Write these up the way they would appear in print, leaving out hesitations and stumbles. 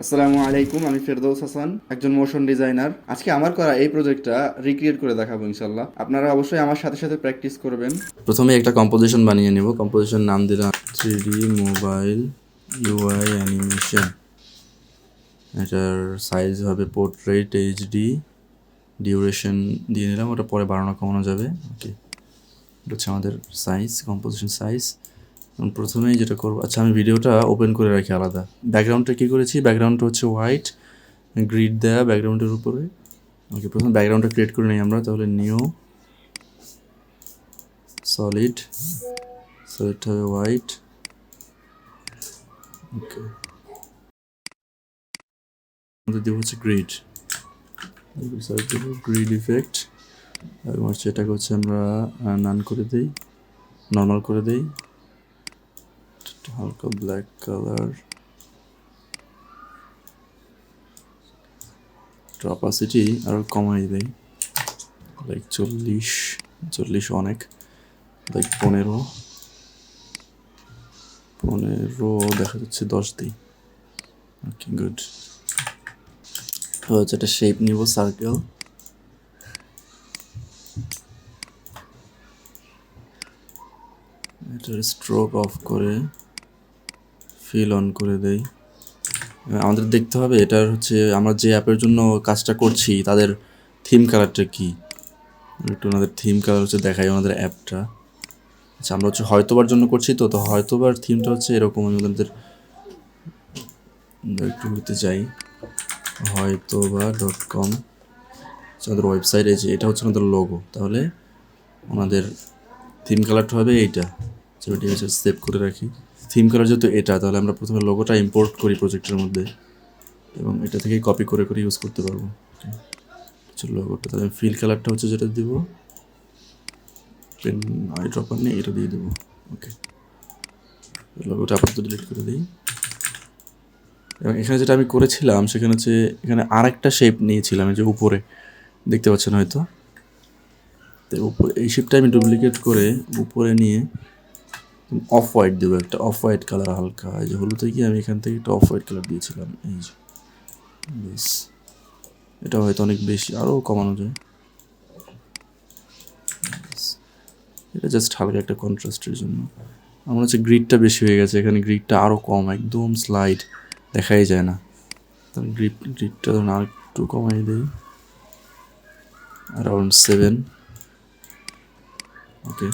আসসালামু আলাইকুম, আমি ফেরদৌস হাসান, একজন মোশন ডিজাইনার। আজকে আমার করা এই প্রজেক্টটা রিক্রিয়েট করে দেখাবো ইনশাল্লাহ। আপনারা অবশ্যই আমার সাথে সাথে প্র্যাকটিস করবেন। প্রথমে একটা কম্পোজিশন বানিয়ে নেব। কম্পোজিশন নাম দিলাম 3D মোবাইল ইউআই অ্যানিমেশন। এটার সাইজ হবে পোর্ট্রেট এইচডি, ডিউরেশন দিয়ে নিলাম, ওটা পরে বাড়ানো কমানো যাবে। ওকে, এটা হচ্ছে আমাদের সাইজ, কম্পোজিশন সাইজ। প্রথমেই যেটা করবো, আচ্ছা আমি ভিডিওটা ওপেন করে রাখি আলাদা। ব্যাকগ্রাউন্ডটা কী করেছি, ব্যাকগ্রাউন্ডটা হচ্ছে হোয়াইট গ্রিড দেয়া ব্যাকগ্রাউন্ডের উপরে। ওকে, প্রথমে ব্যাকগ্রাউন্ডটা ক্রিয়েট করে নিই আমরা, তাহলে নিউ সলিড, সলিডটা হবে হোয়াইট। ওকে, আমাদের দেবো হচ্ছে গ্রিড, গ্রিড ইফেক্ট, এবং হচ্ছে এটাকে হচ্ছে আমরা নান করে দিই, নর্মাল করে দিই, হালকা ব্ল্যাক কালার, অপাসিটি আরও কমাই দেই, লাইক 40 অনেক, লাইক 15 দেখা যাচ্ছে 10 দিই। Okay good. তো হচ্ছে একটা শেপ নিব, সার্কেল, এটার স্ট্রোক অফ করে ফিল অন করে দেই। আমাদের দেখতে হবে এটার হচ্ছে আমরা যে অ্যাপের জন্য কাজটা করছি তাদের থিম কালারটা কী, একটু ওনাদের থিম কালার হচ্ছে দেখাই ওনাদের অ্যাপটা। আচ্ছা আমরা হচ্ছে হয়তোবার জন্য করছি, তো হয়তোবার থিমটা হচ্ছে এরকম। আমি ওদের একটু নিতে চাই, হয়তোবা.com আমাদের ওয়েবসাইট, এই যে এটা হচ্ছে আমাদের লোগো। তাহলে ওনাদের থিম কালারটা হবে এইটা, যেটা হচ্ছে সেভ করে রাখি। থিম কালার যেহেতু এটা, তাহলে আমরা প্রথমে লোগোটা ইম্পোর্ট করি প্রজেক্টের মধ্যে, এবং এটা থেকেই কপি করে করে ইউজ করতে পারবো। লোগোটা তাহলে ফিল কালারটা হচ্ছে যেটা দিব, পেন আই ড্রপার নিয়ে এটা দিয়ে দেবো। ওকে, লোগোটা আপাতত ডিলিট করে দিই। এবং এখানে যেটা আমি করেছিলাম সেখানে হচ্ছে এখানে আর একটা শেপ নিয়েছিলাম, এই যে উপরে দেখতে পাচ্ছেন হয়তো। তো উপরে এই শেপটা আমি ডুপ্লিকেট করে উপরে নিয়ে অফ হোয়াইট দেবো, একটা অফ হোয়াইট কালার হালকা, এই যে হলুদে গিয়ে আমি এখান থেকে একটা অফ হোয়াইট কালার দিয়েছিলাম। এই যে বেশ, এটা হয়তো অনেক বেশি, আরও কমানো যায়। এটা জাস্ট হালকা একটা কন্ট্রাস্টের জন্য। আমার হচ্ছে গ্রিডটা বেশি হয়ে গেছে, এখানে গ্রিডটা আরও কম, একদম স্লাইড, দেখাই যায় না। তাহলে গ্রিডটা ধরুন আর একটু কমাই দিই, অ্যারাউন্ড 7। ওকে,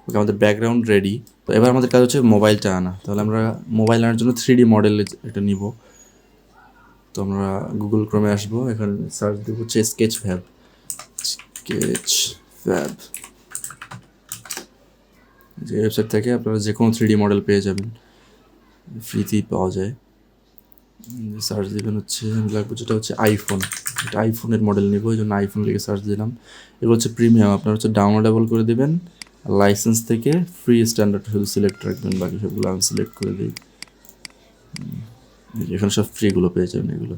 ওকে, আমাদের ব্যাকগ্রাউন্ড রেডি। তো এবার আমাদের কাজ হচ্ছে মোবাইলটা আনা। তাহলে আমরা মোবাইল আনার জন্য 3D মডেল এটা নিব। তো আমরা গুগল ক্রোমে আসবো, এখানে সার্চ দেবো হচ্ছে স্কেচ ফ্যাব, যে ওয়েবসাইট থেকে আপনারা যে কোনো 3D মডেল পেয়ে যাবেন, ফ্রিতেই পাওয়া যায়। সার্চ দেবেন হচ্ছে, আমি লাগবে যেটা হচ্ছে আইফোন, এটা আইফোনের মডেল নেবো, এই জন্য আইফোন লিখে সার্চ দিলাম। এগুলো হচ্ছে প্রিমিয়াম, আপনার হচ্ছে ডাউনলোডেবল করে দেবেন, লাইসেন্স থেকে ফ্রি স্ট্যান্ডার্ড শুধু সিলেক্ট রাখবেন, বাকি সবগুলো আমি সিলেক্ট করে দিই। এখানে সব ফ্রিগুলো পেয়ে যাবেন এগুলো।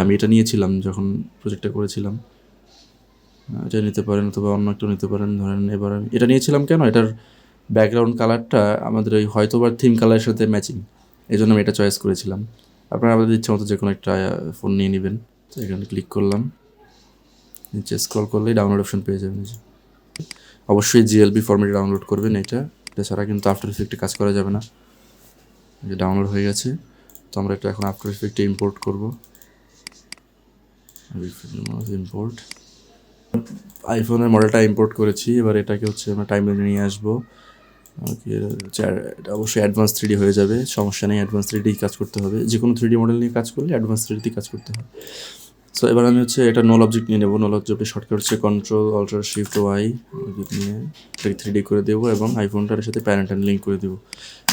আমি এটা নিয়েছিলাম যখন প্রজেক্টটা করেছিলাম, এটা নিতে পারেন, অথবা অন্য একটা নিতে পারেন। ধরেন এবার আমি এটা নিয়েছিলাম কেন, এটার ব্যাকগ্রাউন্ড কালারটা আমাদের ওই হয়তোবার থিম কালারের সাথে ম্যাচিং, এই জন্য আমি এটা চয়েস করেছিলাম। আপনারা আপনাদের ইচ্ছা মতো যে কোনো একটা ফোন নিয়ে নেবেন। তো এখানে ক্লিক করলাম, নিচে স্ক্রল করলেই ডাউনলোড অপশন পেয়ে যাবেন। অবশ্যই জিএলবি ফরম্যাটে ডাউনলোড করবেন, এটা ছাড়া কিন্তু আফটার ইফেক্টে কাজ করা যাবে না। যে ডাউনলোড হয়ে গেছে, তো আমরা এটা এখন আফটার ইফেক্টে ইম্পোর্ট করবো। ইম্পোর্ট, আইফোনের মডেলটা ইম্পোর্ট করেছি, এবার এটাকে হচ্ছে আমরা টাইমলাইনে নিয়ে আসবো। ওকে, এটা অবশ্যই অ্যাডভান্স 3D হয়ে যাবে, সমস্যা নেই, অ্যাডভান্স 3D কাজ করতে হবে। যে কোনো 3D মডেল নিয়ে কাজ করলে অ্যাডভান্স 3D কাজ করতে হবে। সো এবার আমি হচ্ছে এটা নোল অবজেক্ট নিয়ে নেবো। নোল অবজেক্টের শর্টকাট হচ্ছে Ctrl+Alt+Shift+Y, নিয়ে এটাকে 3D করে দেবো এবং আইফোনটার সাথে প্যারেন্ট লিঙ্ক করে দেবো।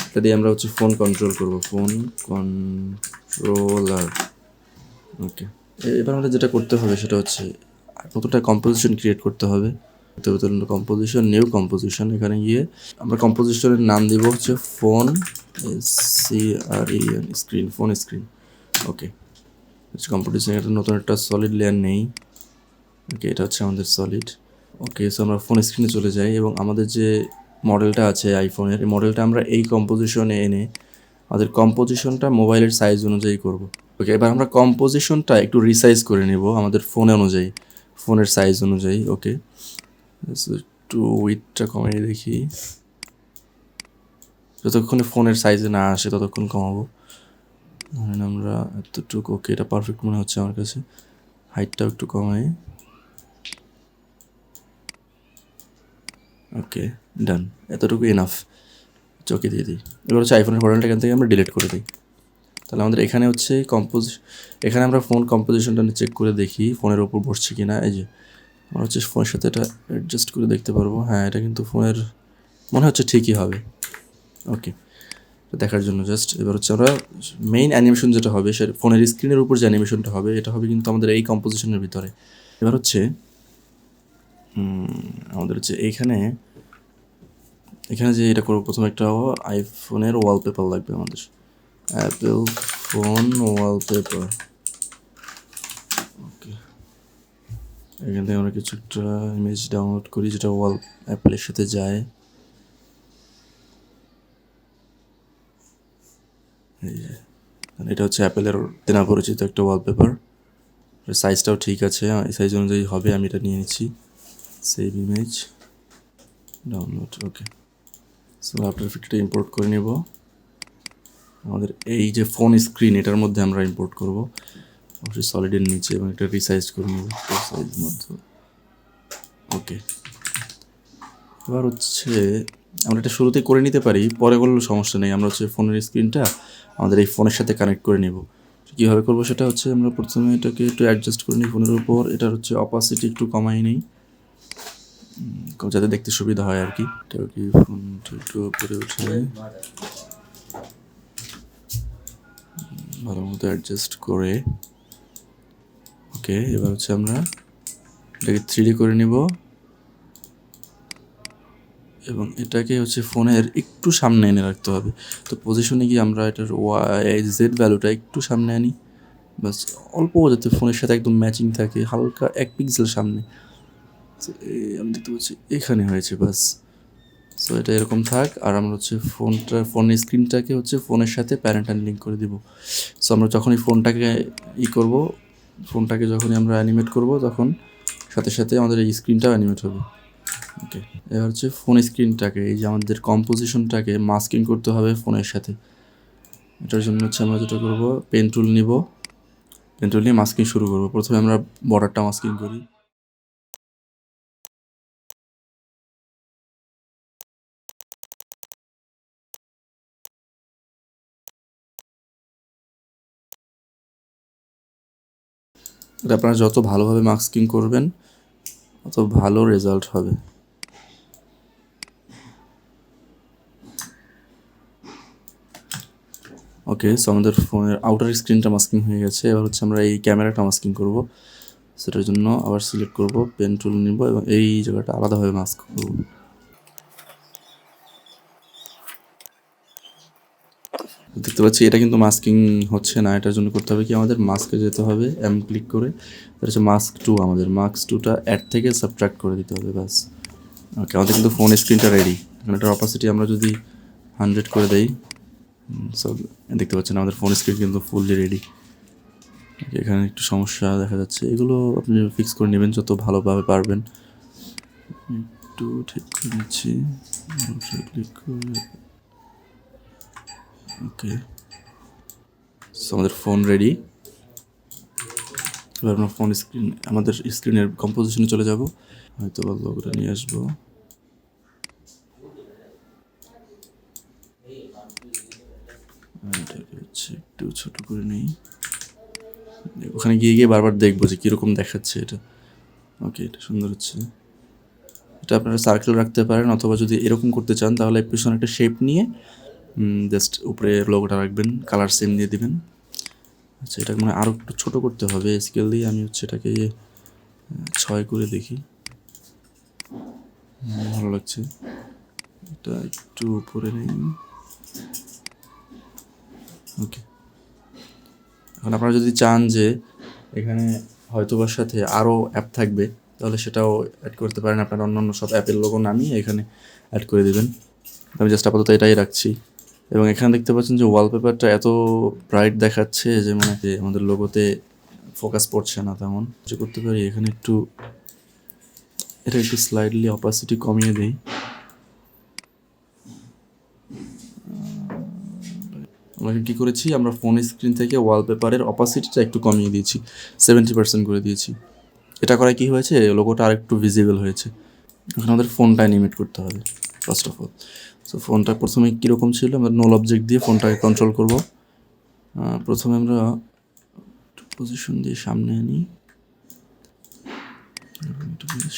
এটা দিয়ে আমরা হচ্ছে ফোন কন্ট্রোল করবো, ফোন কন্ট্রোলার। ওকে, এবার আমাদের যেটা করতে হবে সেটা হচ্ছে কতটা কম্পোজিশন ক্রিয়েট করতে হবে। কম্পোজিশন, নিউ কম্পোজিশন, এখানে গিয়ে আমরা কম্পোজিশনের নাম দিব হচ্ছে phone, SCREN, screen, phone screen. Okay, composition একটা নতুন একটা সলিড লেয়ার নেই। ওকে, এটা হচ্ছে আমাদের সলিড। ওকে, সো আমরা ফোন স্ক্রিনে চলে যাই এবং আমাদের যে মডেলটা আছে আইফোনের, এই মডেলটা আমরা এই কম্পোজিশনে এনে আমাদের কম্পোজিশনটা মোবাইলের সাইজ অনুযায়ী করব। ওকে, এবার আমরা কম্পোজিশনটা একটু রিসাইজ করে নেব আমাদের ফোন অনুযায়ী, ফোনের সাইজ অনুযায়ী। ওকে, একটু উইথটা কমিয়ে দেখি, যতক্ষণে ফোনের সাইজে না আসে ততক্ষণ কমাবো। ধরেন আমরা এতটুকু। ওকে, এটা পারফেক্ট মনে হচ্ছে আমার কাছে। হাইটটাও একটু কমাই। ওকে, ডান, এতটুকু এনাফ। চোখে দিয়ে দিই। এবার হচ্ছে আইফোনের মডেলটা এখান থেকে আমরা ডিলিট করে দিই। তাহলে আমাদের এখানে হচ্ছে এখানে আমরা ফোন কম্পোজিশনটা চেক করে দেখি ফোনের ওপর বসছে কি না। এই যে আমরা হচ্ছে ফোনের সাথে এটা অ্যাডজাস্ট করে দেখতে পারবো। হ্যাঁ, এটা কিন্তু ফোনের মনে হচ্ছে ঠিকই হবে। ওকে, দেখার জন্য জাস্ট। এবার হচ্ছে আমরা মেইন অ্যানিমেশন যেটা হবে, সে ফোনের স্ক্রিনের উপর যে অ্যানিমেশনটা হবে, এটা হবে কিন্তু আমাদের এই কম্পোজিশনের ভিতরে। এবার হচ্ছে আমাদের হচ্ছে এখানে যে এটা করবো, প্রথমে একটা আইফোনের ওয়ালপেপার লাগবে আমাদের, অ্যাপেল ফোন ওয়ালপেপার। ওকে, এখান থেকে আমরা কিছু একটা ইমেজ ডাউনলোড করি যেটা অ্যাপেলের সাথে যায়। এই যে এটা হচ্ছে অ্যাপেলের চেনা পরিচিত একটা ওয়ালপেপার। সাইজটাও ঠিক আছে, এই সাইজ অনুযায়ী হবে। আমি এটা নিয়ে নিচ্ছি। Save image, download. Okay, so after এফেক্টটা ইম্পোর্ট করে নেব। আমাদের এই যে ফোন স্ক্রিন, এটার মধ্যে আমরা ইম্পোর্ট করব অবশ্যই সলিডের নিচে, এবং এটা রিসাইজ করে নেব সাইজ মধ্যে। ওকে, এবার হচ্ছে আমরা এটা শুরুতে করে নিতে পারি, পরে করলেও সমস্যা নেই। আমরা হচ্ছে ফোনের স্ক্রিনটা আমাদের এই ফোনের সাথে কানেক্ট করে নেব। কীভাবে করবো সেটা হচ্ছে আমরা প্রথমে এটাকে একটু অ্যাডজাস্ট করে নিই ফোনের উপর। এটার হচ্ছে অপাসিটি একটু কমাই নেই, যাতে দেখতে সুবিধা হয় আর কি। এটাও কি ফোনটা একটু উপরে উঠে ভালো মতো অ্যাডজাস্ট করে। ওকে, এবার হচ্ছে আমরা এটাকে 3D করে নিব, এবং এটাকে হচ্ছে ফোনের একটু সামনে এনে রাখতে হবে। তো পজিশনে গিয়ে আমরা এটার জেড ভ্যালুটা একটু সামনে আনি, বাস অল্প, যাতে ফোনের সাথে একদম ম্যাচিং থাকে, হালকা 1 পিক্সেল সামনে। আমি দেখতে পাচ্ছি এখানে হয়েছে, বাস। সো এটা এরকম থাক। আর আমরা হচ্ছে ফোনের স্ক্রিনটাকে হচ্ছে ফোনের সাথে প্যারেন্টাল লিঙ্ক করে দিব। সো আমরা যখনই ফোনটাকে ফোনটাকে যখনই আমরা অ্যানিমেট করব, তখন সাথে সাথে আমাদের এই স্ক্রিনটাও অ্যানিমেট হবে। ওকে, এবার হচ্ছে ফোন স্ক্রিনটাকে, এই যে আমাদের কম্পোজিশনটাকে মাস্কিং করতে হবে ফোনের সাথে। এটার জন্য হচ্ছে আমরা যেটা করবো, পেন টুল নিব, পেন টুল নিয়ে মাস্কিং শুরু করবো। প্রথমে আমরা বর্ডারটা মাস্কিং করি। এটা আপনারা যত ভালোভাবে মাস্কিং করবেন তত ভালো রেজাল্ট হবে। ওকে, সো আমাদের ফোনের আউটার স্ক্রিনটা মাস্কিং হয়ে গেছে। এবার হচ্ছে আমরা এই ক্যামেরাটা মাস্কিং করব। সেটার জন্য আবার সিলেক্ট করব, পেন টুল নিব, এবং এই জায়গাটা আলাদাভাবে মাস্ক করব। দেখতে পাচ্ছি এটা কিন্তু মাস্কিং হচ্ছে না। এটার জন্য করতে হবে কি, আমাদের মাস্কে যেতে হবে, ক্লিক করে এটা হচ্ছে মাস্ক 2, আমাদের মাস্ক 2টা অ্যাড থেকে সাবট্রাক্ট করে দিতে হবে, ব্যাস। ওকে, আমাদের কিন্তু ফোন স্ক্রিনটা রেডি। এখানে এটার অপাসিটি আমরা যদি 100 করে দেই, সব দেখতে পাচ্ছেন আমাদের ফোন স্ক্রিন কিন্তু ফুললি রেডি। এখানে একটু সমস্যা দেখা যাচ্ছে, এগুলো আপনি ফিক্স করে নেবেন যত ভালোভাবে পারবেন। একটু ঠিক করে নিচ্ছি, ক্লিক করে। ওকে, সো আমাদের ফোন রেডি। এবার আমরা আমাদের স্ক্রিনের কম্পোজিশনে চলে যাব, হয়তো বা লোগোটা নিয়ে আসবো। এটাকে হচ্ছে একটু ছোট করে নিই, ওখানে গিয়ে গিয়ে বারবার দেখবো যে কীরকম দেখাচ্ছে এটা। ওকে, এটা সুন্দর হচ্ছে। এটা আপনারা সার্কেল রাখতে পারেন, অথবা যদি এরকম করতে চান তাহলে পিছনে একটা শেপ নিয়ে জাস্ট উপরে লোগোটা রাখবেন, কালার সেম দিয়ে দিবেন। আচ্ছা, এটা মানে আরও একটু ছোটো করতে হবে স্কেল দিয়ে। আমি হচ্ছে এটাকে 6 করে দেখি, ভালো লাগছে। এটা একটু উপরে নেই। ওকে, এখন আপনারা যদি চান যে এখানে হয়তোবার সাথে আরও অ্যাপ থাকবে, তাহলে সেটাও অ্যাড করতে পারেন। আপনারা অন্য সব অ্যাপের লোগো নামিয়ে এখানে অ্যাড করে দেবেন। আমি জাস্ট আপাতত এটাই রাখছি। এবং এখানে দেখতে পাচ্ছেন যে ওয়ালপেপারটা এত ব্রাইট দেখাচ্ছে যে মানে আমাদের লোগোতে ফোকাস পড়ছে না তেমন। যে করতে পারি এখানে এটা একটু স্লাইডলি অপাসিটি কমিয়ে দিই। আমরা কি করেছি, আমরা ফোন স্ক্রিন থেকে ওয়ালপেপারের অপাসিটিটা একটু কমিয়ে দিয়েছি, 70% করে দিয়েছি। এটা করায় কি হয়েছে, লোগোটা আর একটু ভিজিবল হয়েছে। এখন আমাদের ফোনটা অ্যানিমেট করতে হবে ফার্স্ট অফ অল। সো ফোনটা প্রথমে কীরকম ছিল, আমরা নোল অবজেক্ট দিয়ে ফোনটাকে কন্ট্রোল করব। প্রথমে আমরা পজিশন দিয়ে সামনে আনি,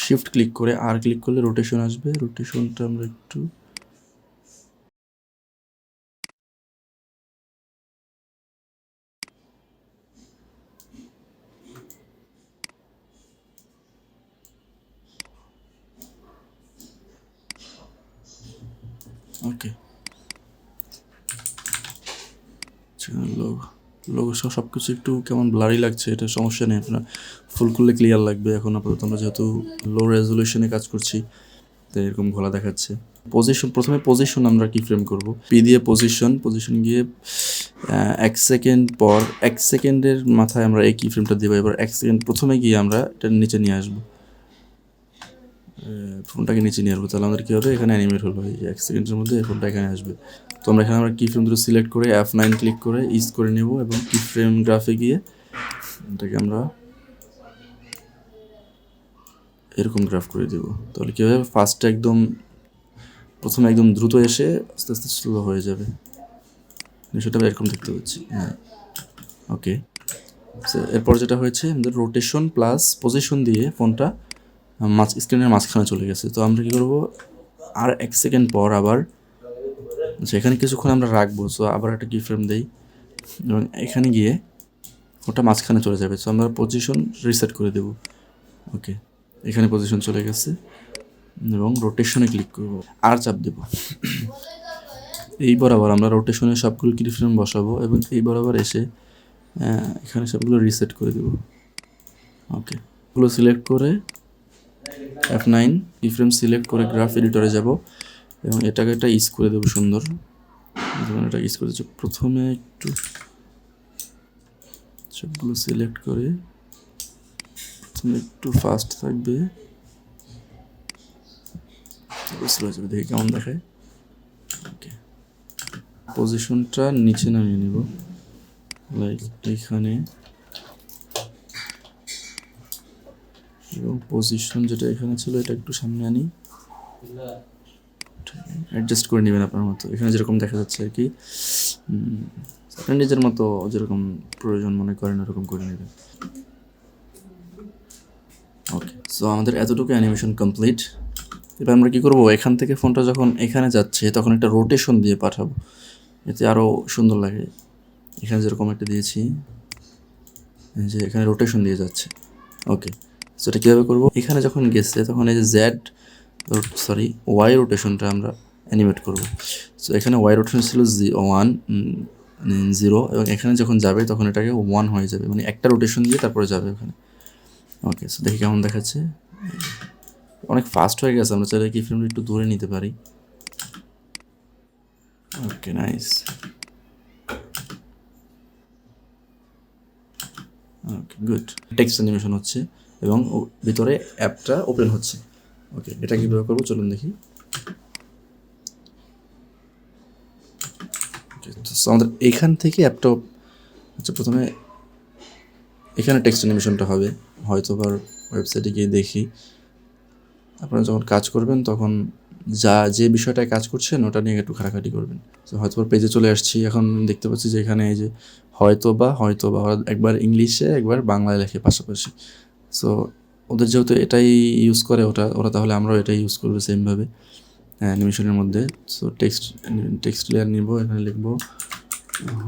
শিফট ক্লিক করে আর ক্লিক করলে রোটেশন আসবে। রোটেশনটা আমরা একটু ওকে লোগো সব কিছু একটু কেমন ব্লারি লাগছে, এটা সমস্যা নেই, আপনার ফুল করলে ক্লিয়ার লাগবে। এখন আপাতত আমরা যেহেতু লো রেজলিউশনে কাজ করছি তাই এরকম ঘোলা দেখাচ্ছে। প্রথমে পজিশন আমরা কি ফ্রেম করব, পি দিয়ে পজিশন গিয়ে 1 সেকেন্ড পর 1 সেকেন্ডের মাথায় আমরা এই কি ফ্রেমটা দেবো। এবার 1 সেকেন্ড প্রথমে গিয়ে আমরা এটা নিচে নিয়ে আসবো, ফোনটাকে নিচে নিয়ে আসবো। তাহলে আমাদের কী হবে, এখানে অ্যানিমেট হলো, এই 1 সেকেন্ডের মধ্যে ফোনটা এখানে আসবে। তো আমরা এখানে কি ফ্রেম দুটো সিলেক্ট করে F9 ক্লিক করে ইজ করে নেব এবং কি ফ্রেম গ্রাফে গিয়ে এটাকে আমরা এরকম গ্রাফ করে দেব। তাহলে কী হবে, ফার্স্টে প্রথমে একদম দ্রুত এসে আস্তে আস্তে স্লো হয়ে যাবে, সেটা এরকম দেখতে পাচ্ছি। হ্যাঁ, ওকে। এরপর যেটা হয়েছে, আমাদের রোটেশন প্লাস পজিশন দিয়ে ফোনটা স্ক্রিনের মাঝখানে চলে গেছে। তো আমরা কী করবো, আর 1 সেকেন্ড পর আবার এখানে কিছুক্ষণ আমরা রাখবো। সো আবার একটা কি ফ্রেম দেই এবং এখানে গিয়ে ওটা মাঝখানে চলে যাবে। সো আমরা পজিশন রিসেট করে দেব। ওকে, এখানে পজিশন চলে গেছে এবং রোটেশনে ক্লিক করব, আর চাপ দেব। এই বরাবর আমরা রোটেশনে সবগুলো কি ফ্রেম বসাবো এবং এই বরাবর এসে এখানে সবগুলো রিসেট করে দেব। ওকে, এগুলো সিলেক্ট করে F9 কি ফ্রেম সিলেক্ট করে গ্রাফ এডিটরে যাব এবং এটাকে ইজ করে দেবো সুন্দর। এটা ইজ করে দিচ্ছি, প্রথমে একটু সবগুলো সিলেক্ট করে প্রথমে একটু ফাস্ট থাকবে, স্লো হয়ে যাবে, দেখি কেমন দেখায়। ওকে, পজিশনটা নিচে নামিয়ে নিব, লাইক এইখানে, এবং পজিশন যেটা এখানে ছিল এটা একটু সামনে আনি, অ্যাডজাস্ট করে নেবেন আপনার মতো। এখানে যেরকম দেখা যাচ্ছে আর কি, আপনার নিজের মতো যেরকম প্রয়োজন মনে করেন ওরকম করে নেবেন। ওকে, সো আমাদের এতটুকু অ্যানিমেশন কমপ্লিট। এবার আমরা কী করবো, এখান থেকে ফোনটা যখন এখানে যাচ্ছে তখন একটা রোটেশন দিয়ে পাঠাবো, এতে আরও সুন্দর লাগে। এখানে যেরকম একটা দিয়েছি যে এখানে রোটেশন দিয়ে যাচ্ছে। ওকে, সো এটা কীভাবে করবো, এখানে যখন গেছে তখন এই যে ওয়াই রোটেশনটা আমরা অ্যানিমেট করব। সো এখানে ওয়াই রোটেশন ছিল 0 এবং এখানে যখন যাবে তখন এটাকে 1 হয়ে যাবে, মানে একটা রোটেশন দিয়ে তারপরে যাবে ওখানে। ওকে, সো দেখি কেমন দেখাচ্ছে, অনেক ফাস্ট হয়ে গেছে। আমরা চাইলে কি ফ্রেমটা একটু দূরে নিতে পারি। ওকে, নাইস। ওকে, গুড। টেক্সট অ্যানিমেশন হচ্ছে এবং ভিতরে অ্যাপটা ওপেন হচ্ছে। ওকে, এটা কীভাবে করবো চলুন দেখি। আমাদের এখান থেকে অ্যাপটা, আচ্ছা প্রথমে এখানে টেক্সট অ্যানিমেশনটা হবে, হয়তো বা ওয়েবসাইটে গিয়ে দেখি। আপনারা যখন কাজ করবেন তখন যে বিষয়টায় কাজ করছেন ওটা নিয়ে একটু ঘাটাঘাটি করবেন। তো হয়তো পেজে চলে আসছি, এখন দেখতে পাচ্ছি যে এখানে এই যে হয়তো বা ওরা একবার ইংলিশে একবার বাংলায় লেখে পাশাপাশি। সো ওদের যেহেতু এটাই ইউজ করে ওরা তাহলে আমরাও এটাই ইউজ করবো সেমভাবে অ্যানিমেশনের মধ্যে। সো টেক্সট লেয়ার নিব, এখানে লিখবো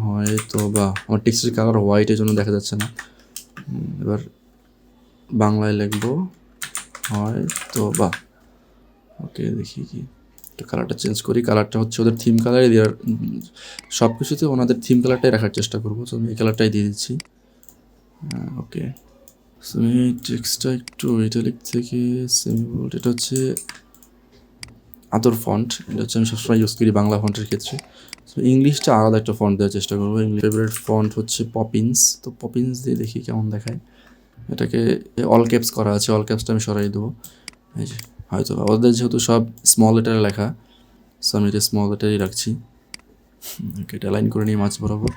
হয়তো বা, আমার টেক্সটের কালার হোয়াইটের জন্য দেখা যাচ্ছে না। এবার বাংলায় লিখবো হয়তো বা। ওকে, দেখি কি একটু কালারটা চেঞ্জ করি। কালারটা হচ্ছে ওদের থিম কালারই দেওয়ার, সব কিছুতে ওনাদের থিম কালারটাই রাখার চেষ্টা করবো। তো আমি এই কালারটাই দিয়ে দিচ্ছি। ওকে, সো আমি টেক্সটটা একটু ইটালিক থেকে সেমি বোল্ড, এটা হচ্ছে আদর ফন্ট, এটা হচ্ছে আমি সবসময় ইউজ করি বাংলা ফন্টের ক্ষেত্রে। তো ইংলিশটা আলাদা একটা ফন্ট দেওয়ার চেষ্টা করবো। ফেভারিট ফন্ট হচ্ছে পপিন্স, তো পপিন্স দিয়ে দেখি কেমন দেখায়। এটাকে অল ক্যাপস করা আছে, অল ক্যাপসটা আমি সরাই দেবো। এই যে হয়তো ওদের যেহেতু সব স্মল লেটারে লেখা, সো আমি এটা স্মল লেটারই রাখছি। এটা লাইন করে নিই মাঝ বরাবর।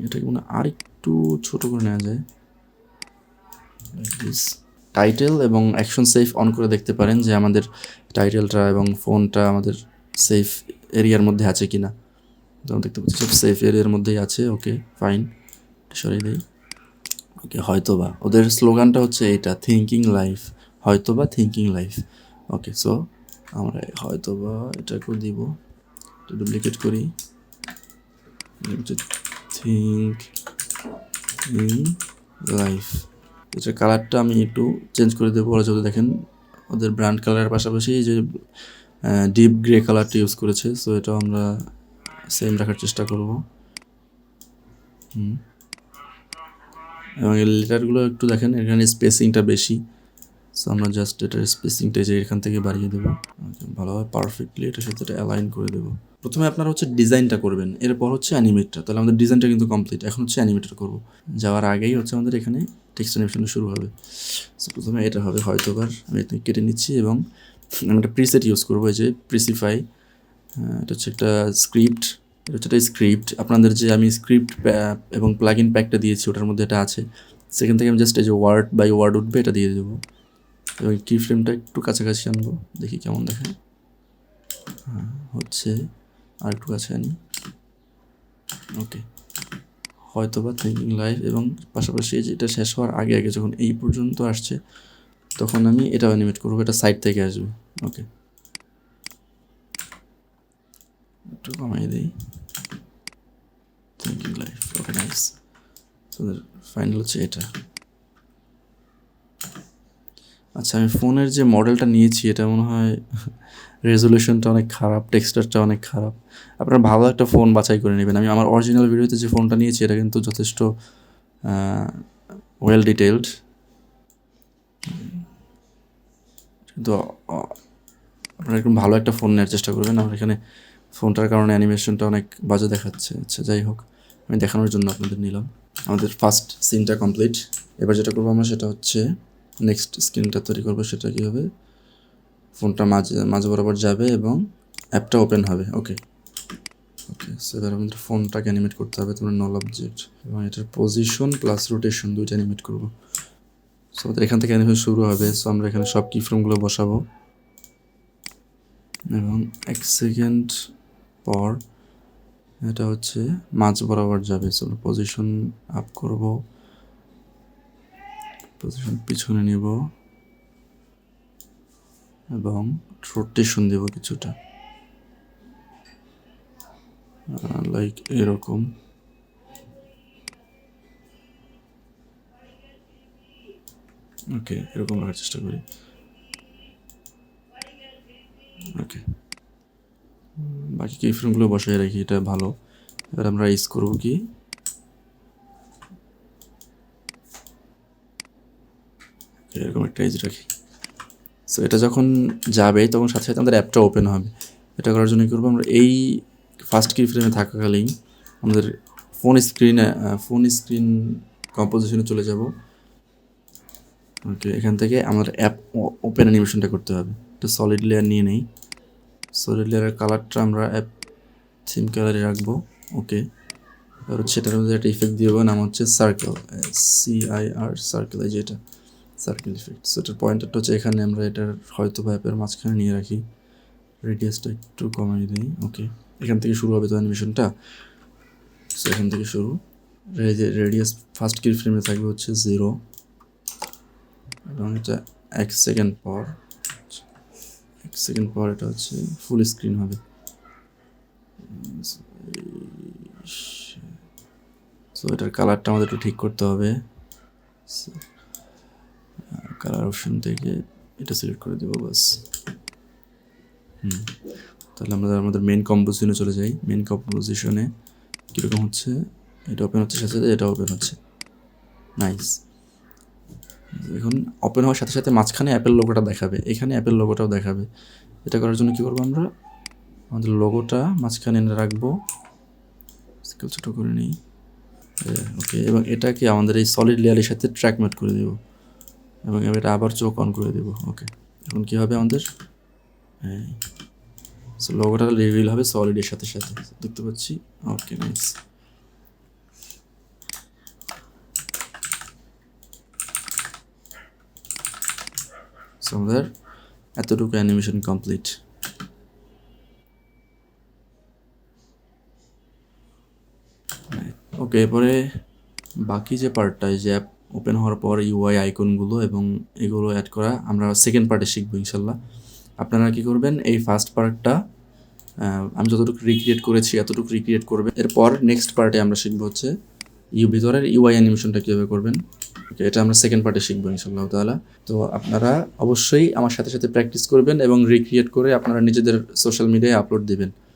এটাকে মনে আর একটু ছোটো করে নেওয়া যায়। টাইটেল এবং অ্যাকশন সেফ অন করে দেখতে পারেন যে আমাদের টাইটেলটা এবং ফোনটা আমাদের সেফ এরিয়ার মধ্যে আছে কি না। যেমন দেখতে পাচ্ছি সব সেফ এরিয়ার মধ্যেই আছে। ওকে ফাইন, সরিয়ে দিই। ওকে, হয়তোবা ওদের স্লোগানটা হচ্ছে এটা, থিঙ্কিং লাইফ, হয়তোবা থিঙ্কিং লাইফ। ওকে, সো আমরা হয়তোবা এটাকেও দিব, ডুপ্লিকেট করি, থিঙ্ক ইন লাইফ। এটার কালারটা আমি একটু চেঞ্জ করে দেবো। ওরা যদি দেখেন ওদের ব্র্যান্ড কালারের পাশাপাশি যে ডিপ গ্রে কালারটা ইউজ করেছে, সো এটাও আমরা সেম রাখার চেষ্টা করব। এবং এই লেটারগুলো একটু দেখেন এখানে স্পেসিংটা বেশি, সো আমরা জাস্ট এটার স্পেসিংটা যে এখান থেকে বাড়িয়ে দেবো ভালোভাবে পারফেক্টলি এটার সাথে এটা অ্যালাইন করে দেবো। প্রথমে আপনারা হচ্ছে ডিজাইনটা করবেন, এরপর হচ্ছে অ্যানিমেটটা। তাহলে আমাদের ডিজাইনটা কিন্তু কমপ্লিট, এখন হচ্ছে অ্যানিমেটর করবো। যাওয়ার আগেই হচ্ছে আমাদের এখানে টেক্সট অ্যানিমেশন শুরু হবে। সো প্রথমে এটা হবে হয়তোবার, আমি এটা কেটে নিচ্ছি এবং আমি একটা প্রিসেট ইউজ করবো, এই যে প্রিসিফাই। এটা হচ্ছে একটা স্ক্রিপ্ট, এটা হচ্ছে একটা স্ক্রিপ্ট। আপনাদের যে আমি স্ক্রিপ্ট এবং প্লাগ ইন প্যাকটা দিয়েছি ওটার মধ্যে এটা আছে। সেখান থেকে আমি জাস্ট এই যে ওয়ার্ড বাই ওয়ার্ড উঠবে এটা দিয়ে দেবো এবং কি ফ্রেমটা একটু কাছাকাছি আনবো, দেখি কেমন দেখায়। হচ্ছে আর একটু কাছে আনি। ওকে, হয়তো বা থিঙ্কিং লাইফ এবং পাশাপাশি যেটা শেষ হওয়ার আগে আগে যখন এই পর্যন্ত আসছে তখন আমি এটা অ্যানিমেট করবো, এটা সাইড থেকে আসবে। ওকে, একটু কমাই দিই, থিঙ্কিং লাইফ। ওকে, নাইস। ফাইনাল হচ্ছে এটা। আচ্ছা, আমি ফোনের যে মডেলটা নিয়েছি এটা মনে হয় রেজলিউশনটা অনেক খারাপ, টেক্সচারটা অনেক খারাপ। আপনারা ভালো একটা ফোন বাছাই করে নেবেন। আমি আমার অরিজিনাল ভিডিওতে যে ফোনটা নিয়েছি এটা কিন্তু যথেষ্ট ওয়েল ডিটেইলড, কিন্তু আপনারা একটু ভালো একটা ফোন নেওয়ার চেষ্টা করবেন। আমার এখানে ফোনটার কারণে অ্যানিমেশনটা অনেক বাজে দেখাচ্ছে। আচ্ছা, যাই হোক, আমি দেখানোর জন্য আপনাদের নিলাম। আমাদের ফার্স্ট সিনটা কমপ্লিট। এবার যেটা করবো আমরা সেটা হচ্ছে নেক্সট স্ক্রিনটা তৈরি করবো। সেটা কী হবে, ফোনটা মাঝে বরাবর যাবে এবং অ্যাপটা ওপেন হবে। ওকে ওকে, সো এবার আমাদের ফোনটাকে অ্যানিমেট করতে হবে। তোমরা নল অবজেক্ট এবং এটার পজিশন প্লাস রোটেশন দুইটা অ্যানিমেট করবো। সো আমাদের এখান থেকে অ্যানিমেশন শুরু হবে। সো আমরা এখানে সব কি ফ্রেমগুলো বসাবো এবং 1 সেকেন্ড পর এটা হচ্ছে মাঝ বরাবর যাবে। সো পজিশন আপ করব, পজিশন পিছনে নিব এবং রোটেশন দেব কিছুটা, লাইক এরকম। ওকে, এরকম রাখার চেষ্টা করি। ওকে, বাকি কি ফ্রেমগুলো বসাই রাখি, এটা ভালো। এবার আমরা ইউজ করবো কি, এরকম একটা এজ রাখি। সো এটা যখন যাবে তখন সাথে সাথে আমাদের অ্যাপটা ওপেন হবে। এটা করার জন্য কী করবো, আমরা এই ফার্স্ট কি ফ্রেমে থাকাকালীন আমাদের ফোন স্ক্রিন কম্পোজিশনে চলে যাব। ওকে, এখান থেকে আমার অ্যাপ ওপেন অ্যানিমেশনটা করতে হবে। একটা সলিড লেয়ার নিয়ে নেই, সলিড লেয়ারের কালারটা আমরা অ্যাপ থিম কালারে রাখবো। ওকে, আর হচ্ছে এটার মধ্যে একটা ইফেক্ট দিয়ে নাম হচ্ছে সার্কেল, CIR সার্কেল, এই যে এটা সার্কেল ইফেক্ট। সো এটার পয়েন্টারটা হচ্ছে এখানে, আমরা এটার হয়তো বা অ্যাপের মাঝখানে নিয়ে রাখি, রেডিয়াসটা একটু কমাই দিই। ওকে, এখান থেকে শুরু হবে তো অ্যানিমেশনটা। সো এখান থেকে শুরু, রেডিয়াস ফার্স্ট কি ফ্রেমে থাকবে হচ্ছে 0 এবং এটা 1 সেকেন্ড পর এটা হচ্ছে ফুল স্ক্রিন হবে। সো এটার কালারটা আমাদের একটু ঠিক করতে হবে। কালার অপশন থেকে এটা সিলেক্ট করে দেবো বাস। তাহলে আমরা আমাদের মেন কম্পোজিশনে চলে যাই। মেন কম্পোজিশনে কীরকম হচ্ছে, এটা ওপেন হচ্ছে সাথে সাথে এটা ওপেন হচ্ছে, নাইস। এখন ওপেন হওয়ার সাথে সাথে মাঝখানে অ্যাপেল লোগোটা দেখাবে, এখানে অ্যাপেল লোগোটাও দেখাবে। এটা করার জন্য কী করবো আমরা, আমাদের লোগোটা মাঝখানে এনে রাখবো, স্কেল ছোটো করে নিই। ওকে, এবং এটাকে আমাদের এই সলিড লেয়ারের সাথে ট্র্যাক ম্যাট করে দেবো এবং এটা আবার চোখ অন করে দেবো। ওকে, এখন কী হবে আমাদের, হ্যাঁ লোগোটা রিভিল হবে সলিডের সাথে সাথে, দেখতে পাচ্ছি। ওকে, নাইস। সো আমাদের এতটুকু অ্যানিমেশন কমপ্লিট। ওকে, এরপরে বাকি যে পার্টটা, যে অ্যাপ ওপেন হওয়ার পর ইউআই আইকনগুলো এবং এগুলো অ্যাড করা আমরা সেকেন্ড পার্টে শিখবো ইনশাল্লাহ। আপনারা কী করবেন, এই ফার্স্ট পার্টটা আমি যতটুকু রিক্রিয়েট করেছি এতটুকু রিক্রিয়েট করবেন। এরপর নেক্সট পার্টে আমরা শিখবো হচ্ছে ভিতরের ইউআই অ্যানিমেশনটা কীভাবে করবেন। ওকে, এটা আমরা সেকেন্ড পার্টে শিখবো ইনশাআল্লাহ তাআলা। তো আপনারা অবশ্যই আমার সাথে সাথে প্র্যাকটিস করবেন এবং রিক্রিয়েট করে আপনারা নিজেদের সোশ্যাল মিডিয়ায় আপলোড দিবেন।